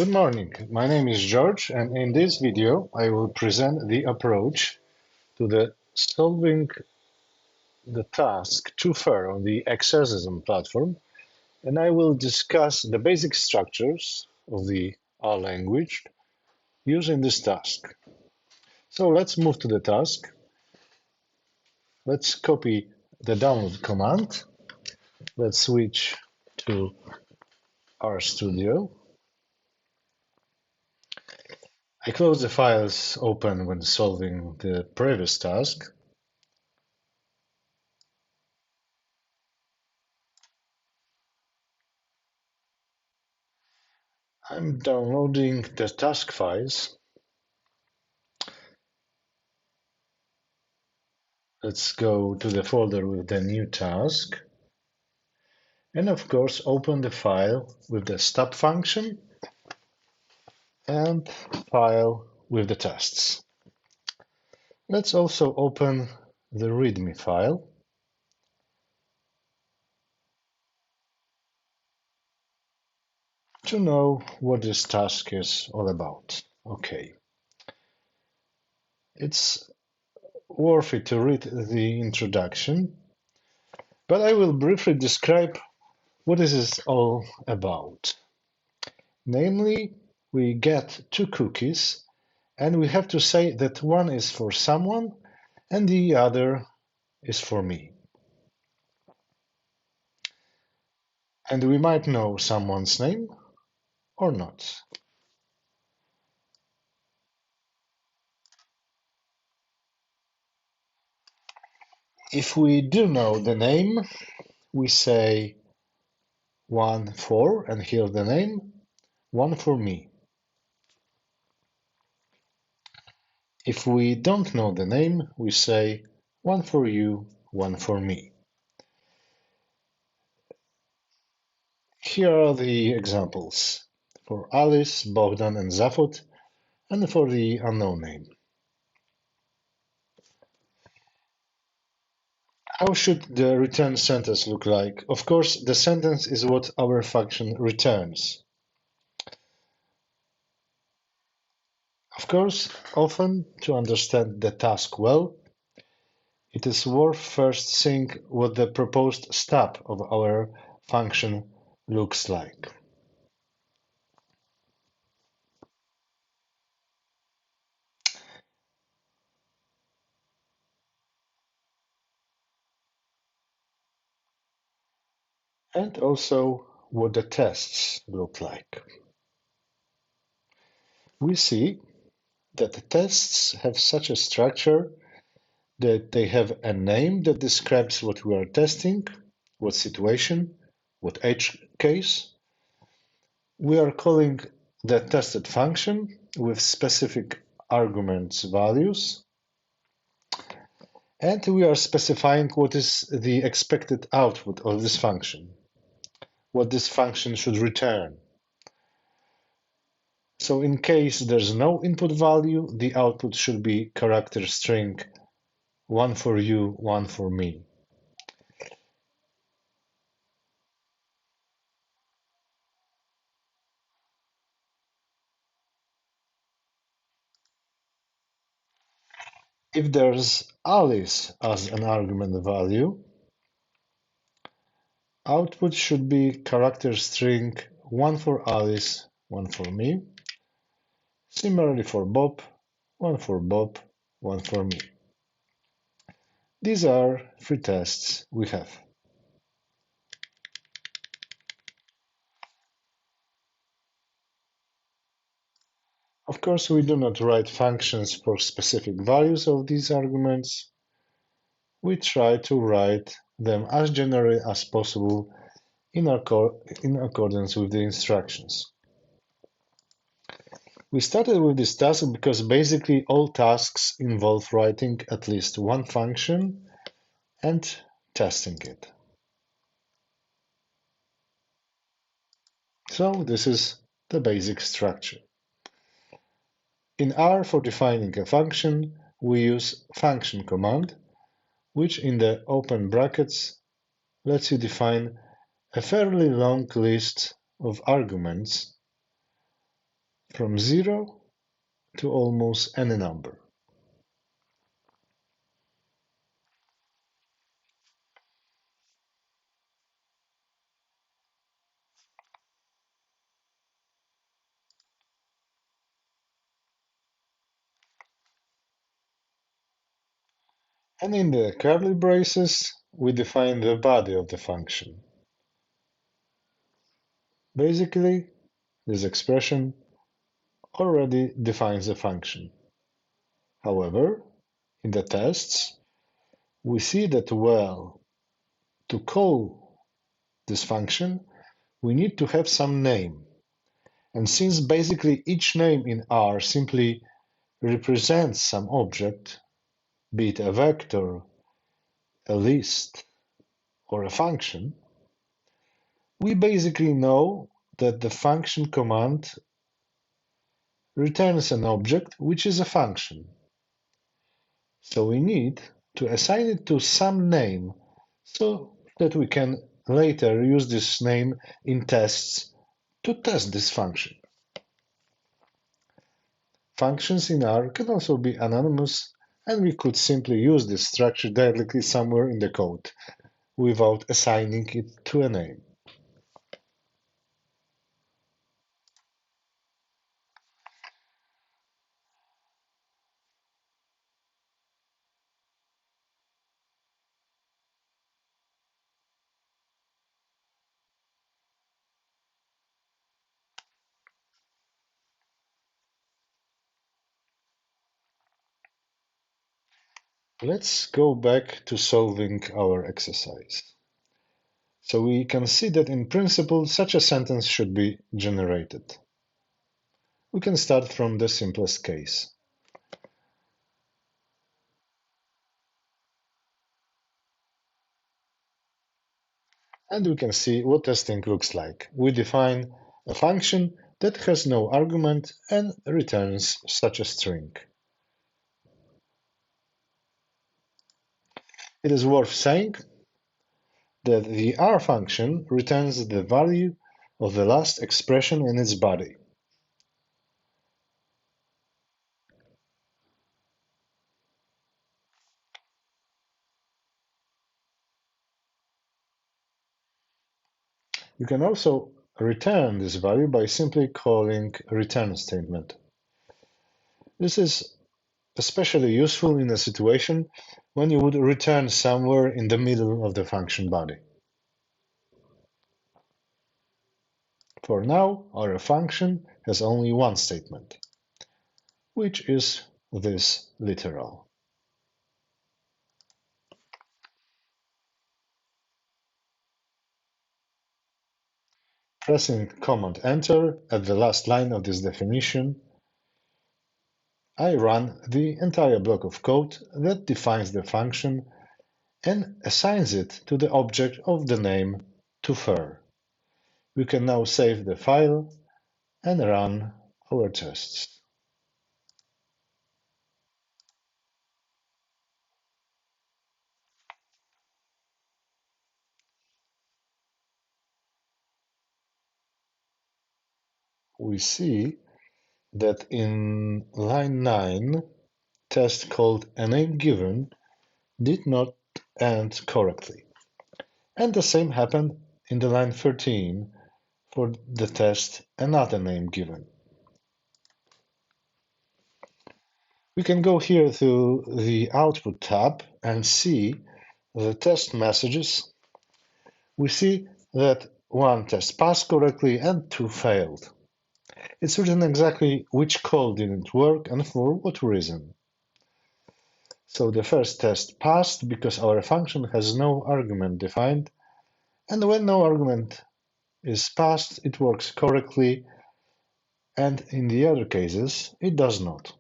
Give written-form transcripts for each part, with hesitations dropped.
Good morning, my name is George, and in this video I will present the approach to the solving the task too far on the Exercism platform, and I will discuss the basic structures of the R language used in this task. So let's move to the task. Let's copy the download command. Let's switch to RStudio. I close the files open when solving the previous task. I'm downloading the task files. Let's go to the folder with the new task. And of course, open the file with the stub function and file with the tests. Let's also open the README file. To know what this task is all about. Okay. It's worth it to read the introduction, but I will briefly describe what this is all about. Namely, we get two cookies and we have to say that one is for someone and the other is for me. And we might know someone's name or not. If we do know the name, we say one for, and here the name, one for me. If we don't know the name, we say one for you, one for me. Here are the examples for Alice, Bogdan, and Zafot, and for the unknown name. How should the return sentence look like? Of course, the sentence is what our function returns. Of course, often to understand the task well, it is worth first seeing what the proposed stub of our function looks like. And also what the tests look like. We see that the tests have such a structure that they have a name that describes what we are testing, what situation, what edge case. We are calling the tested function with specific arguments values, and we are specifying what is the expected output of this function, what this function should return. So in case there's no input value, the output should be character string, one for you, one for me. If there's Alice as an argument value, output should be character string, one for Alice, one for me. Similarly for Bob, one for Bob, one for me. These are three tests we have. Of course, we do not write functions for specific values of these arguments. We try to write them as generally as possible in accordance with the instructions. We started with this task because basically all tasks involve writing at least one function and testing it. So this is the basic structure. In R, for defining a function, we use function command, which in the open brackets lets you define a fairly long list of arguments from 0 to almost any number. And in the curly braces, we define the body of the function. Basically, this expression already defines the function. However, in the tests, we see that, well, to call this function, we need to have some name. And since basically each name in R simply represents some object, be it a vector, a list, or a function, we basically know that the function command returns an object which is a function. So we need to assign it to some name so that we can later use this name in tests to test this function. Functions in R can also be anonymous, and we could simply use this structure directly somewhere in the code without assigning it to a name. Let's go back to solving our exercise. So we can see that in principle such a sentence should be generated. We can start from the simplest case. And we can see what testing looks like. We define a function that has no argument and returns such a string. It is worth saying that the R function returns the value of the last expression in its body. You can also return this value by simply calling a return statement. This is especially useful in a situation when you would return somewhere in the middle of the function body. For now, our function has only one statement, which is this literal. Pressing Command Enter at the last line of this definition, I run the entire block of code that defines the function and assigns it to the object of the name toFur. We can now save the file and run our tests. We see that in line 9, test called a name given did not end correctly. And the same happened in the line 13 for the test another name given. We can go here to the Output tab and see the test messages. We see that one test passed correctly and two failed. It's written exactly which call didn't work and for what reason. So the first test passed because our function has no argument defined, and when no argument is passed, it works correctly, and in the other cases, it does not.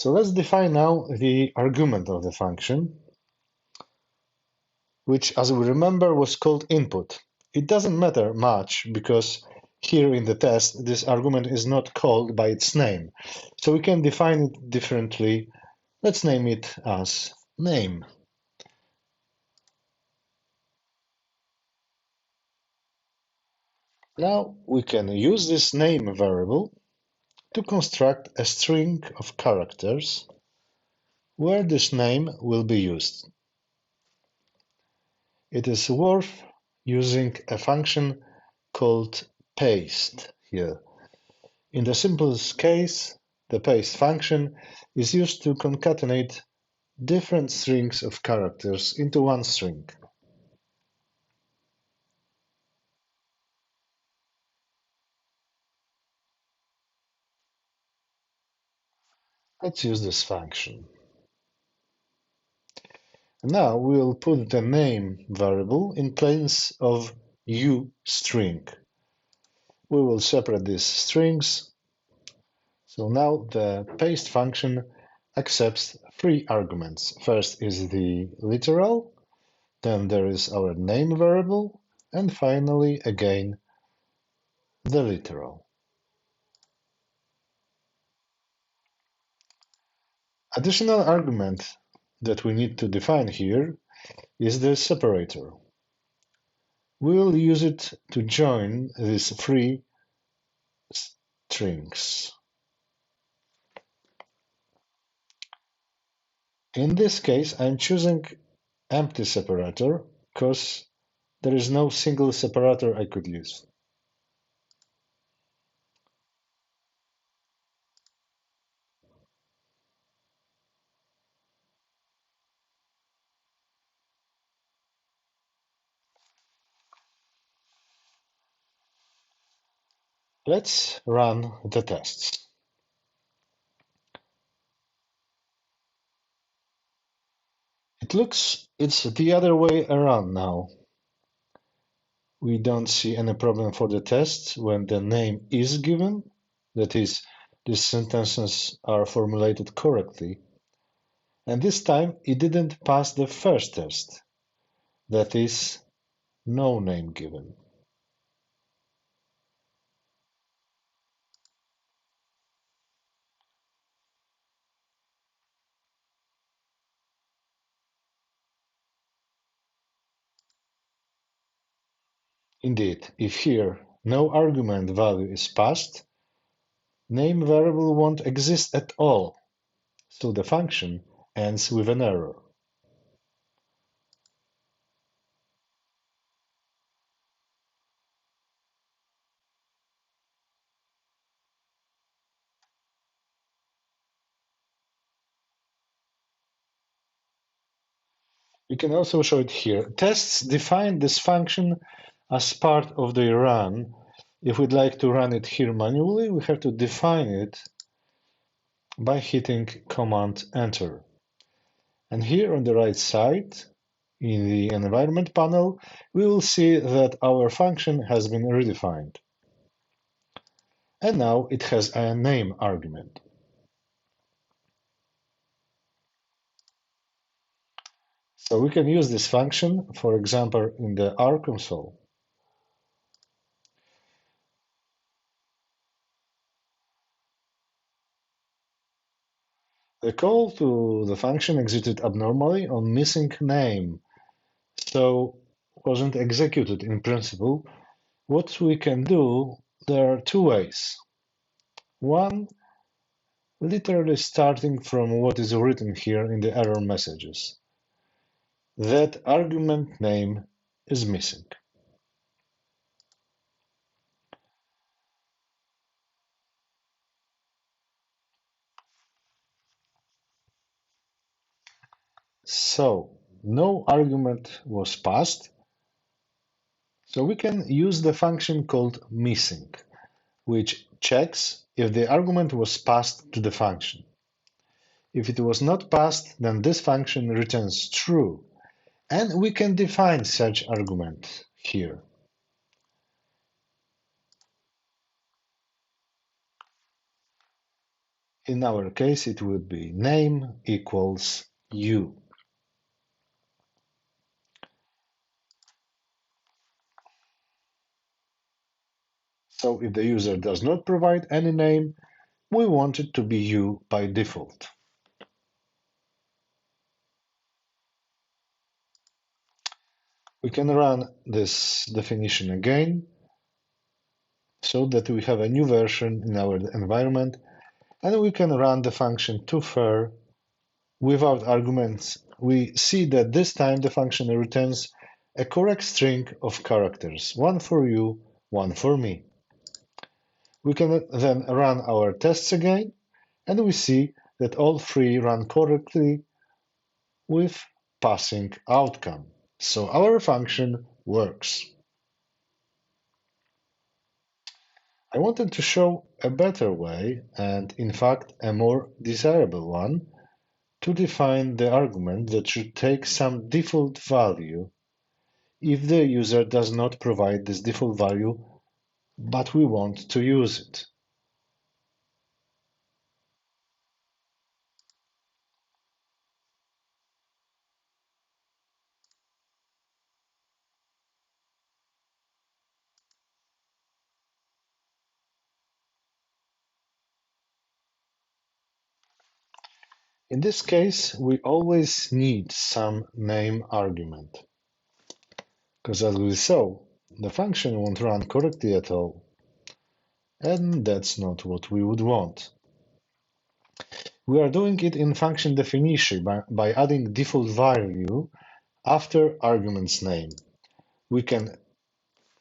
So let's define now the argument of the function, which, as we remember, was called input. It doesn't matter much because here in the test, this argument is not called by its name. So we can define it differently. Let's name it as name. Now we can use this name variable to construct a string of characters where this name will be used. It is worth using a function called paste here. In the simplest case, the paste function is used to concatenate different strings of characters into one string. Let's use this function. Now we'll put the name variable in place of uString. We will separate these strings. So now the paste function accepts three arguments. First is the literal, then there is our name variable, and finally, again, the literal. Additional argument that we need to define here is the separator. We'll use it to join these three strings. In this case, I'm choosing empty separator because there is no single separator I could use. Let's run the tests. It looks it's the other way around now. We don't see any problem for the test when the name is given, that is, these sentences are formulated correctly. And this time it didn't pass the first test, that is, no name given. Indeed, if here no argument value is passed, name variable won't exist at all, so the function ends with an error. We can also show it here. Tests define this function as part of the run. If we'd like to run it here manually, we have to define it by hitting Command Enter. And here on the right side, in the environment panel, we will see that our function has been redefined. And now it has a name argument. So we can use this function, for example, in the R console. The call to the function exited abnormally on missing name, so wasn't executed in principle. What we can do, there are two ways. One, literally starting from what is written here in the error messages. That argument name is missing. So no argument was passed. So we can use the function called missing, which checks if the argument was passed to the function. If it was not passed, then this function returns true, and we can define such argument here. In our case, it would be name equals you. So if the user does not provide any name, we want it to be you by default. We can run this definition again so that we have a new version in our environment, and we can run the function toFir without arguments. We see that this time the function returns a correct string of characters, one for you, one for me. We can then run our tests again, and we see that all three run correctly with passing outcome. So our function works. I wanted to show a better way, and in fact a more desirable one, to define the argument that should take some default value if the user does not provide this default value, but we want to use it. In this case, we always need some name argument, because as we saw, the function won't run correctly at all, and that's not what we would want. We are doing it in function definition by adding default value after argument's name. We can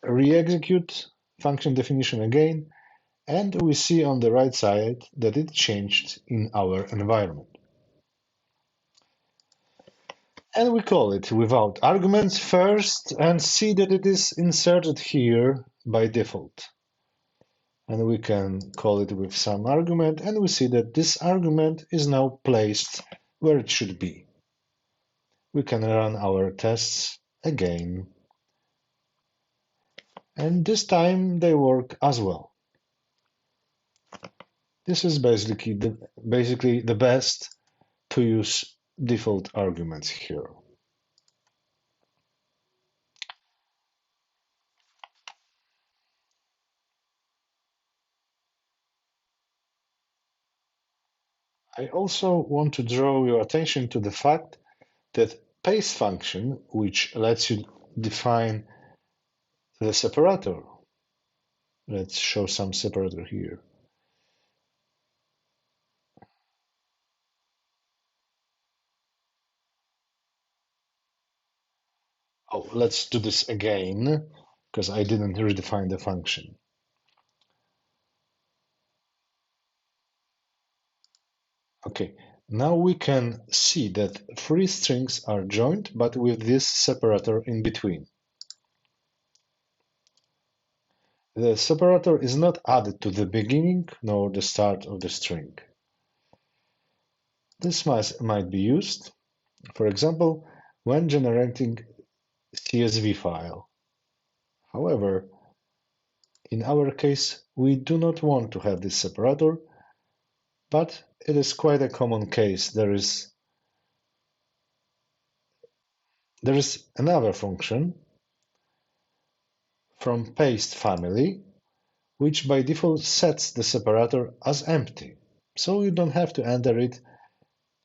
re-execute function definition again, and we see on the right side that it changed in our environment. And we call it without arguments first and see that it is inserted here by default. And we can call it with some argument, and we see that this argument is now placed where it should be. We can run our tests again, and this time they work as well. This is basically the best to use default arguments here. I also want to draw your attention to the fact that paste function, which lets you define the separator. Let's show some separator here. Oh, let's do this again, because I didn't redefine the function. Okay, now we can see that three strings are joined, but with this separator in between. The separator is not added to the beginning nor the start of the string. This might be used, for example, when generating CSV file. However, in our case, we do not want to have this separator, but it is quite a common case. There is another function from paste family, which by default sets the separator as empty. So you don't have to enter it,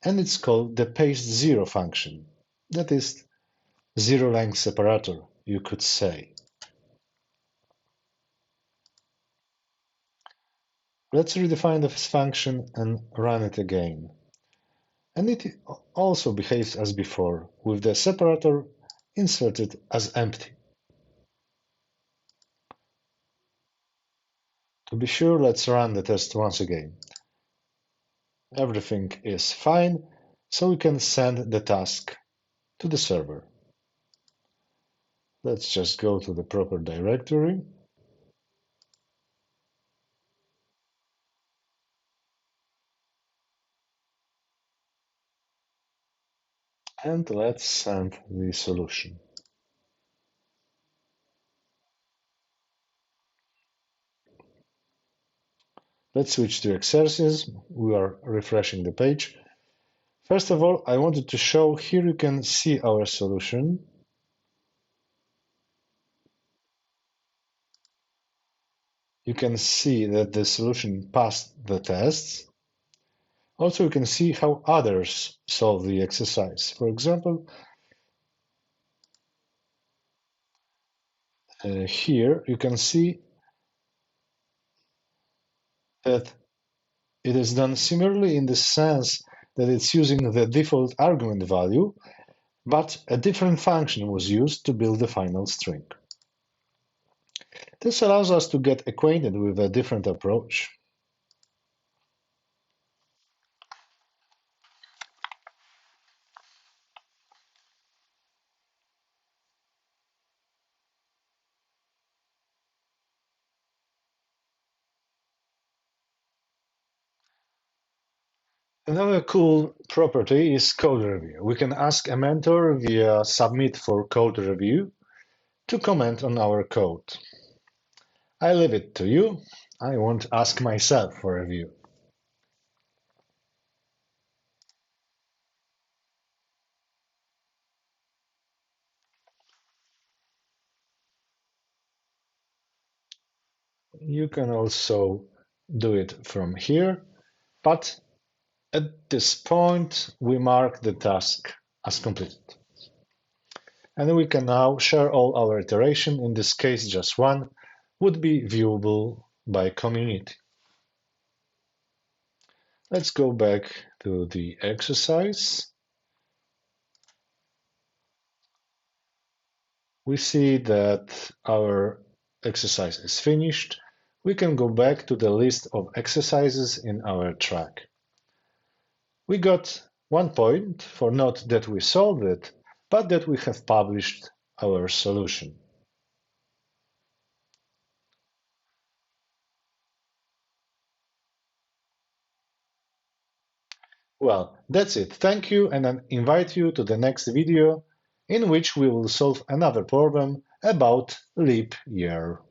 and it's called the paste zero function. That is zero length separator, you could say. Let's redefine this function and run it again. And it also behaves as before, with the separator inserted as empty. To be sure, let's run the test once again. Everything is fine, so we can send the task to the server. Let's just go to the proper directory. And let's send the solution. Let's switch to Exercism. We are refreshing the page. First of all, I wanted to show here you can see our solution. You can see that the solution passed the tests. Also, you can see how others solve the exercise. For example, here you can see that it is done similarly in the sense that it's using the default argument value, but a different function was used to build the final string. This allows us to get acquainted with a different approach. Another cool property is code review. We can ask a mentor via submit for code review to comment on our code. I leave it to you. I won't ask myself for review. You can also do it from here, but at this point, we mark the task as completed. And we can now share all our iteration. In this case, just one would be viewable by community. Let's go back to the exercise. We see that our exercise is finished. We can go back to the list of exercises in our track. We got 1 point for not that we solved it, but that we have published our solution. Well, that's it. Thank you, and I invite you to the next video in which we will solve another problem about leap year.